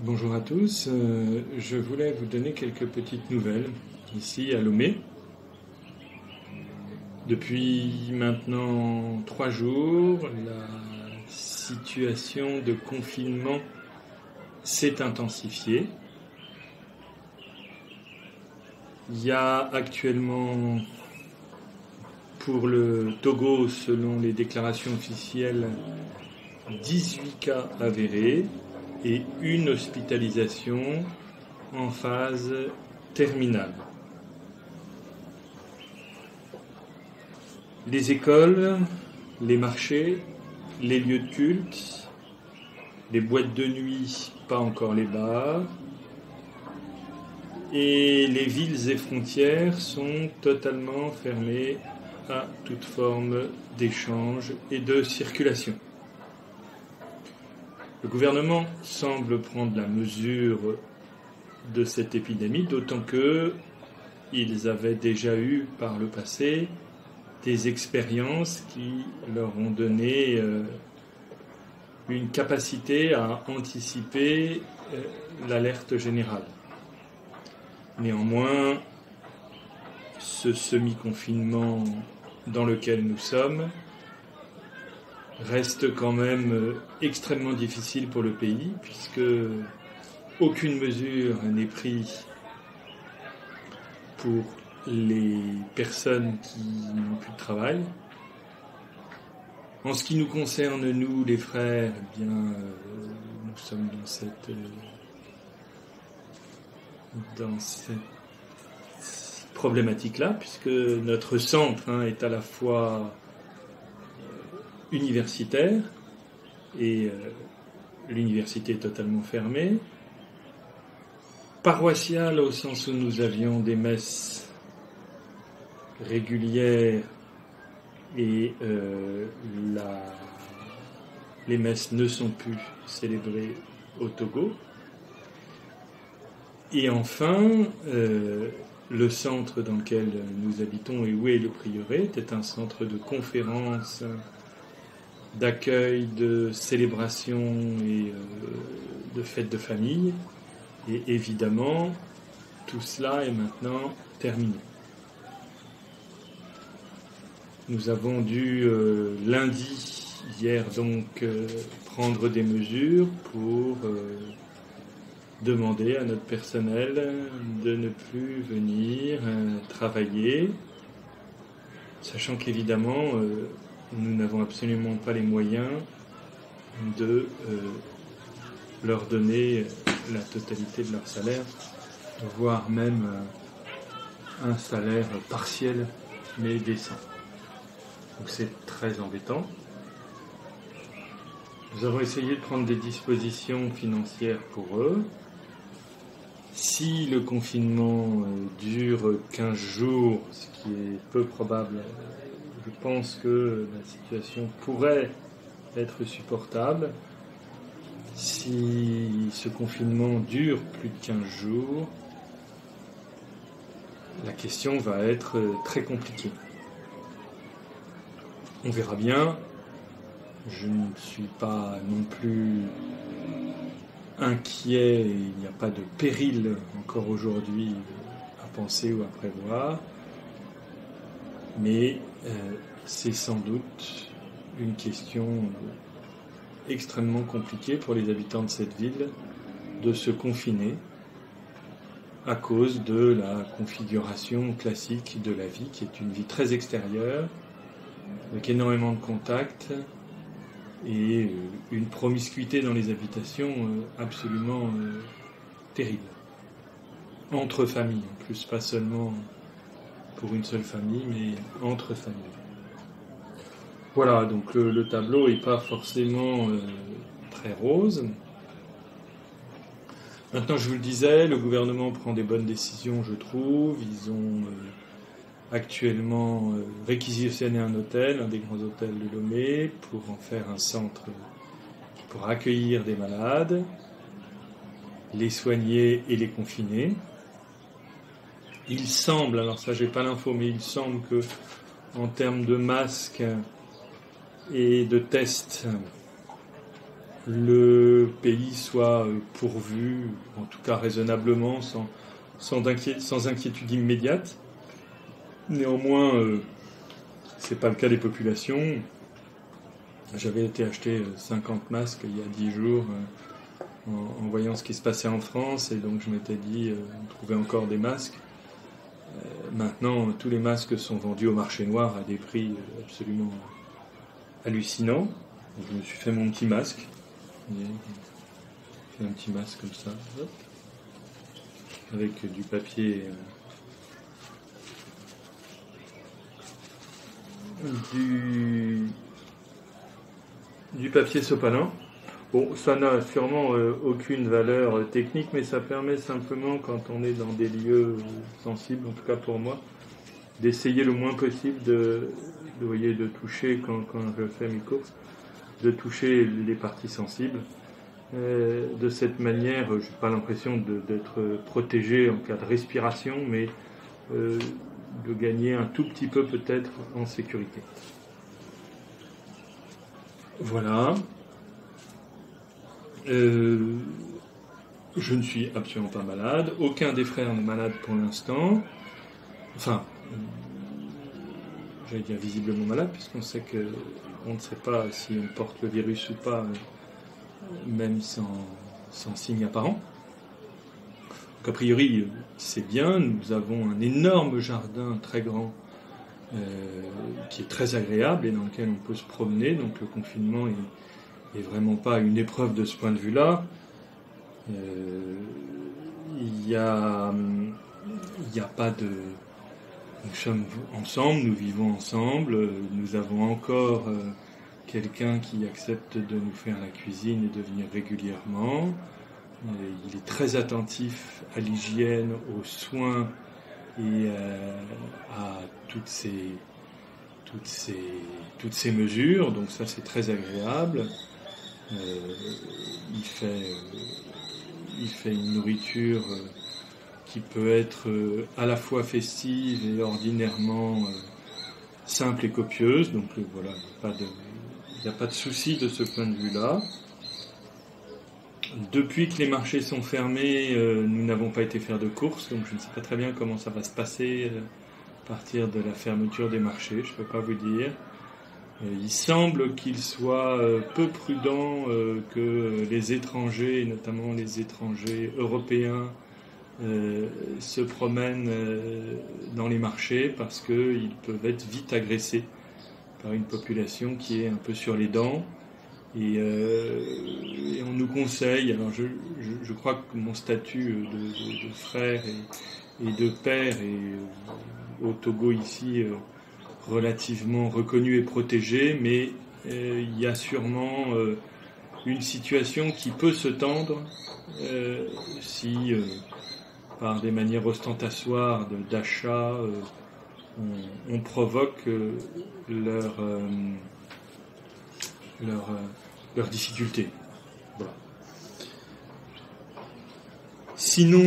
Bonjour à tous, je voulais vous donner quelques petites nouvelles ici à Lomé. Depuis maintenant 3 jours, la situation de confinement s'est intensifiée. Il y a actuellement pour le Togo, selon les déclarations officielles, 18 cas avérés et une hospitalisation en phase terminale. Les écoles, les marchés, les lieux de culte, les boîtes de nuit, pas encore les bars, et les villes et frontières sont totalement fermées à toute forme d'échange et de circulation. Le gouvernement semble prendre la mesure de cette épidémie, d'autant qu'ils avaient déjà eu par le passé des expériences qui leur ont donné une capacité à anticiper l'alerte générale. Néanmoins, ce semi-confinement dans lequel nous sommes reste quand même extrêmement difficile pour le pays, puisque aucune mesure n'est prise pour les personnes qui n'ont plus de travail. En ce qui nous concerne, nous, les frères, eh bien, nous sommes dans cette problématique-là, puisque notre centre est à la fois universitaire et l'université est totalement fermée, paroissiale au sens où nous avions des messes régulières et les messes ne sont plus célébrées au Togo. Et enfin, le centre dans lequel nous habitons et où est le prieuré était un centre de conférences, d'accueil, de célébration et de fêtes de famille. Et évidemment, tout cela est maintenant terminé. Nous avons dû lundi, hier donc, prendre des mesures pour demander à notre personnel de ne plus venir travailler, sachant qu'évidemment, nous n'avons absolument pas les moyens de leur donner la totalité de leur salaire, voire même un salaire partiel mais décent. Donc c'est très embêtant. Nous avons essayé de prendre des dispositions financières pour eux. Si le confinement dure 15 jours, ce qui est peu probable, je pense que la situation pourrait être supportable. Si ce confinement dure plus de 15 jours, la question va être très compliquée. On verra bien. Je ne suis pas non plus inquiet, il n'y a pas de péril encore aujourd'hui à penser ou à prévoir, mais c'est sans doute une question extrêmement compliquée pour les habitants de cette ville de se confiner à cause de la configuration classique de la vie, qui est une vie très extérieure, avec énormément de contacts, et une promiscuité dans les habitations absolument terrible. Entre familles, en plus, pas seulement pour une seule famille, mais entre familles. Voilà, donc le tableau n'est pas forcément très rose. Maintenant, je vous le disais, le gouvernement prend des bonnes décisions, je trouve. Ils ont actuellement réquisitionné un hôtel, un des grands hôtels de Lomé, pour en faire un centre pour accueillir des malades, les soigner et les confiner. Il semble, alors ça j'ai pas l'info, mais il semble que en termes de masques et de tests, le pays soit pourvu, en tout cas raisonnablement, sans inquiétude immédiate. Néanmoins, c'est pas le cas des populations. J'avais été acheter 50 masques il y a 10 jours en voyant ce qui se passait en France, et donc je m'étais dit, on trouvait encore des masques. Maintenant, tous les masques sont vendus au marché noir à des prix absolument hallucinants. Donc, je me suis fait mon petit masque. J'ai fait un petit masque comme ça, hop, avec du papier, du papier sopalin. Bon, ça n'a sûrement aucune valeur technique, mais ça permet simplement, quand on est dans des lieux sensibles, en tout cas pour moi, d'essayer le moins possible de toucher, quand je fais mes courses, de toucher les parties sensibles. De cette manière, je n'ai pas l'impression d'être protégé en cas de respiration, mais de gagner un tout petit peu peut-être en sécurité. Voilà. Je ne suis absolument pas malade. Aucun des frères n'est malade pour l'instant. Enfin, j'allais dire visiblement malade, puisqu'on sait qu'on ne sait pas si on porte le virus ou pas, même sans signe apparent. Donc a priori, c'est bien. Nous avons un énorme jardin très grand qui est très agréable et dans lequel on peut se promener. Donc le confinement est vraiment pas une épreuve de ce point de vue-là. Il y a pas de... Nous sommes ensemble, nous vivons ensemble, nous avons encore quelqu'un qui accepte de nous faire la cuisine et de venir régulièrement. Il est très attentif à l'hygiène, aux soins et à toutes ces mesures, donc ça c'est très agréable. Il fait une nourriture qui peut être à la fois festive et ordinairement simple et copieuse, donc voilà, il n'y a pas de souci de ce point de vue-là. Depuis que les marchés sont fermés, nous n'avons pas été faire de courses, donc je ne sais pas très bien comment ça va se passer à partir de la fermeture des marchés, je ne peux pas vous dire. Il semble qu'il soit peu prudent que les étrangers, et notamment les étrangers européens, se promènent dans les marchés parce qu'ils peuvent être vite agressés par une population qui est un peu sur les dents. Et on nous conseille, alors je crois que mon statut de frère et de père est au Togo ici relativement reconnu et protégé, mais il y a sûrement une situation qui peut se tendre si par des manières ostentatoires d'achat on provoque leurs difficultés. Voilà. Sinon,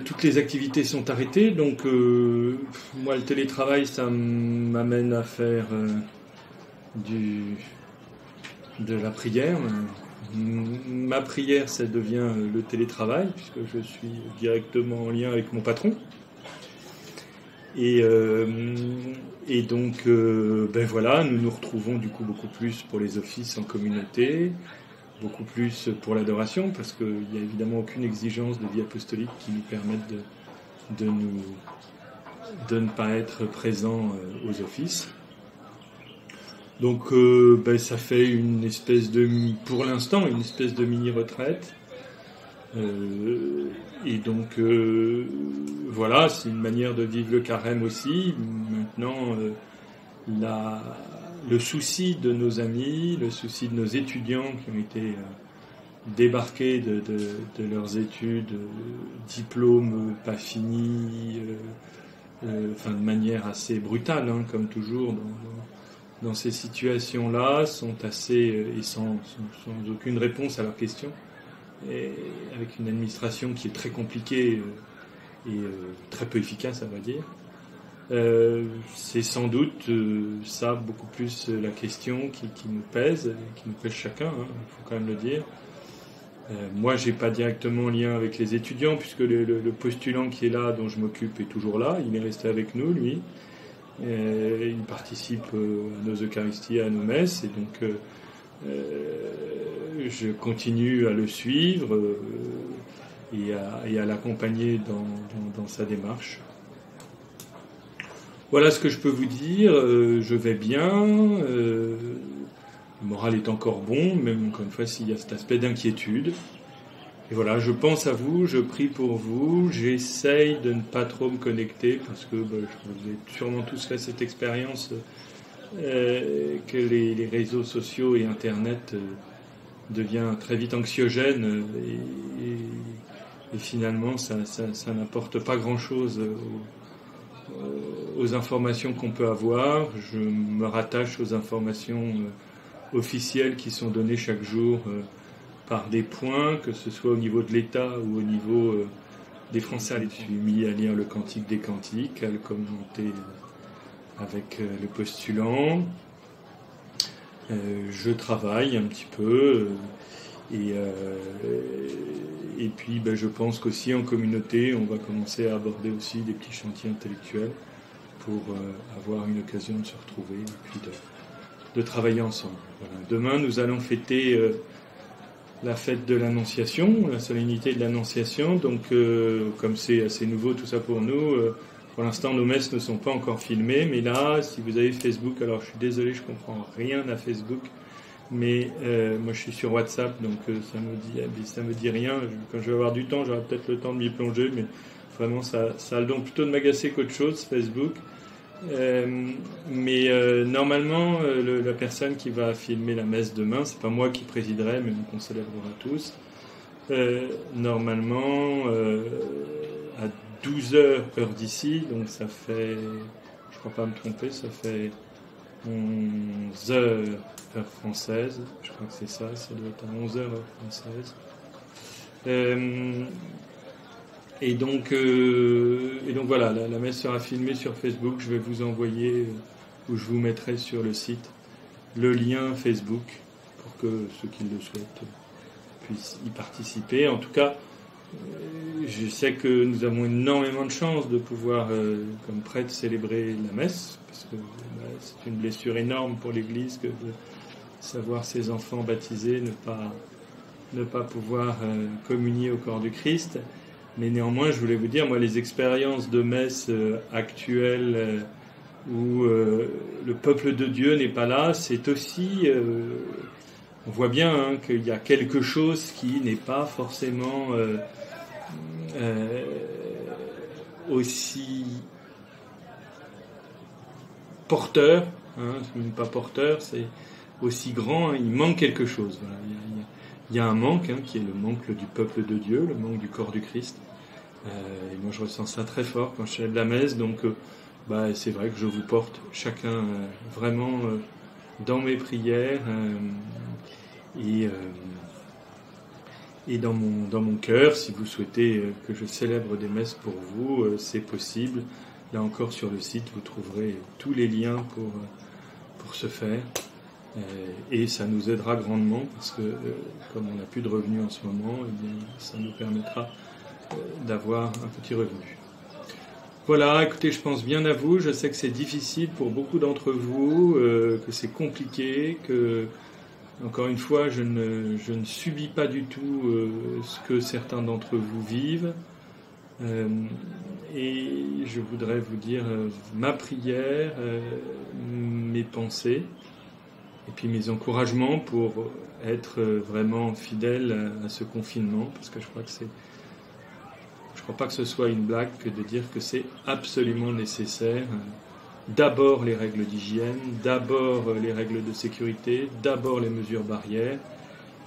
toutes les activités sont arrêtées, donc moi le télétravail ça m'amène à faire de la prière. Ma prière ça devient le télétravail, puisque je suis directement en lien avec mon patron. Et donc, voilà, nous nous retrouvons du coup beaucoup plus pour les offices en communauté, beaucoup plus pour l'adoration, parce qu'il n'y a évidemment aucune exigence de vie apostolique qui nous permette de ne pas être présents aux offices. Donc, ça fait pour l'instant, une espèce de mini-retraite. Et donc voilà, c'est une manière de vivre le carême aussi. Maintenant, le souci de nos amis, le souci de nos étudiants qui ont été débarqués de leurs études, diplômes pas finis, de manière assez brutale, hein, comme toujours dans ces situations-là, sont assez et sans aucune réponse à leurs questions. Et avec une administration qui est très compliquée et très peu efficace, à vrai dire. C'est sans doute ça beaucoup plus la question qui nous pèse, qui nous pèse chacun, hein, il faut quand même le dire. Moi, j'ai pas directement lien avec les étudiants, puisque le postulant qui est là, dont je m'occupe, est toujours là. Il est resté avec nous, lui. Il participe à nos Eucharisties, à nos messes, et donc je continue à le suivre et à l'accompagner dans sa démarche. Voilà ce que je peux vous dire. Je vais bien. Le moral est encore bon, même encore une fois s'il y a cet aspect d'inquiétude. Et voilà, je pense à vous, je prie pour vous, j'essaye de ne pas trop me connecter parce que vous avez sûrement tous fait cette expérience que les réseaux sociaux et Internet devient très vite anxiogène et finalement ça n'apporte pas grand-chose aux informations qu'on peut avoir. Je me rattache aux informations officielles qui sont données chaque jour par des points, que ce soit au niveau de l'État ou au niveau des Français. Je suis mis à lire le Cantique des Cantiques, à le commenter avec le postulant. Je travaille un petit peu et puis je pense qu'aussi en communauté, on va commencer à aborder aussi des petits chantiers intellectuels pour avoir une occasion de se retrouver et puis de travailler ensemble. Voilà. Demain, nous allons fêter la fête de l'Annonciation, la solennité de l'Annonciation. Donc, comme c'est assez nouveau tout ça pour nous, pour l'instant, nos messes ne sont pas encore filmées. Mais là, si vous avez Facebook, alors je suis désolé, je comprends rien à Facebook. Mais moi, je suis sur WhatsApp, donc ça me dit rien. Quand je vais avoir du temps, j'aurai peut-être le temps de m'y plonger. Mais vraiment, ça a le don plutôt de m'agacer qu'autre chose, Facebook. Normalement, la personne qui va filmer la messe demain, c'est pas moi qui présiderai, mais qu'on célébrera tous. Normalement, à 12h heure d'ici, donc ça fait, je crois pas me tromper, ça fait 11h heure française. Je crois que c'est ça doit être à 11h heure française. Et donc voilà, la messe sera filmée sur Facebook. Je vais vous envoyer, ou je vous mettrai sur le site, le lien Facebook pour que ceux qui le souhaitent puissent y participer. En tout cas, je sais que nous avons énormément de chance de pouvoir, comme prêtre, célébrer la messe, parce que c'est une blessure énorme pour l'Église que de savoir ses enfants baptisés ne pas pouvoir communier au corps du Christ. Mais néanmoins, je voulais vous dire, moi, les expériences de messe actuelles où le peuple de Dieu n'est pas là, c'est aussi... on voit bien qu'il y a quelque chose qui n'est pas forcément aussi porteur. Même pas porteur, c'est aussi grand. Il manque quelque chose. Voilà. Il y a un manque, qui est le manque du peuple de Dieu, le manque du corps du Christ. Et moi, je ressens ça très fort quand je célèbre la messe. Donc, c'est vrai que je vous porte chacun vraiment dans mes prières et dans mon cœur. Si vous souhaitez que je célèbre des messes pour vous, c'est possible. Là encore, sur le site, vous trouverez tous les liens pour ce faire. Et ça nous aidera grandement parce que comme on n'a plus de revenus en ce moment, ça nous permettra d'avoir un petit revenu. Voilà, écoutez, je pense bien à vous. Je sais que c'est difficile pour beaucoup d'entre vous, que c'est compliqué, que, encore une fois, je ne subis pas du tout ce que certains d'entre vous vivent. Et je voudrais vous dire ma prière, mes pensées, et puis mes encouragements pour être vraiment fidèle à ce confinement, parce que je crois pas que ce soit une blague que de dire que c'est absolument nécessaire. D'abord les règles d'hygiène, d'abord les règles de sécurité, d'abord les mesures barrières,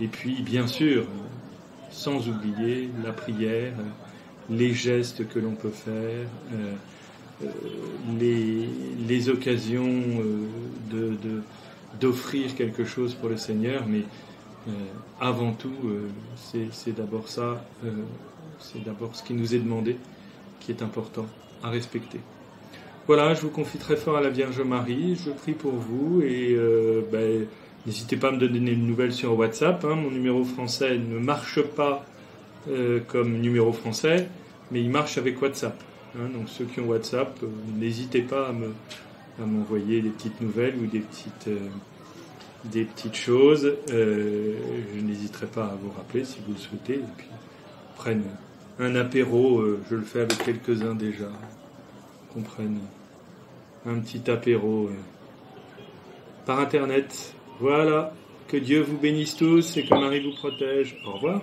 et puis bien sûr, sans oublier la prière, les gestes que l'on peut faire, les occasions d'offrir quelque chose pour le Seigneur, mais avant tout, c'est d'abord ça, c'est d'abord ce qui nous est demandé, qui est important à respecter. Voilà, je vous confie très fort à la Vierge Marie, je prie pour vous et n'hésitez pas à me donner des nouvelles sur WhatsApp. Mon numéro français ne marche pas comme numéro français, mais il marche avec WhatsApp. Donc ceux qui ont WhatsApp, n'hésitez pas à m'envoyer des petites nouvelles ou des petites choses. Je n'hésiterai pas à vous rappeler si vous le souhaitez. Et puis prenne un apéro, je le fais avec quelques-uns déjà. Qu'on prenne un petit apéro par internet. Voilà, que Dieu vous bénisse tous et que Marie vous protège. Au revoir.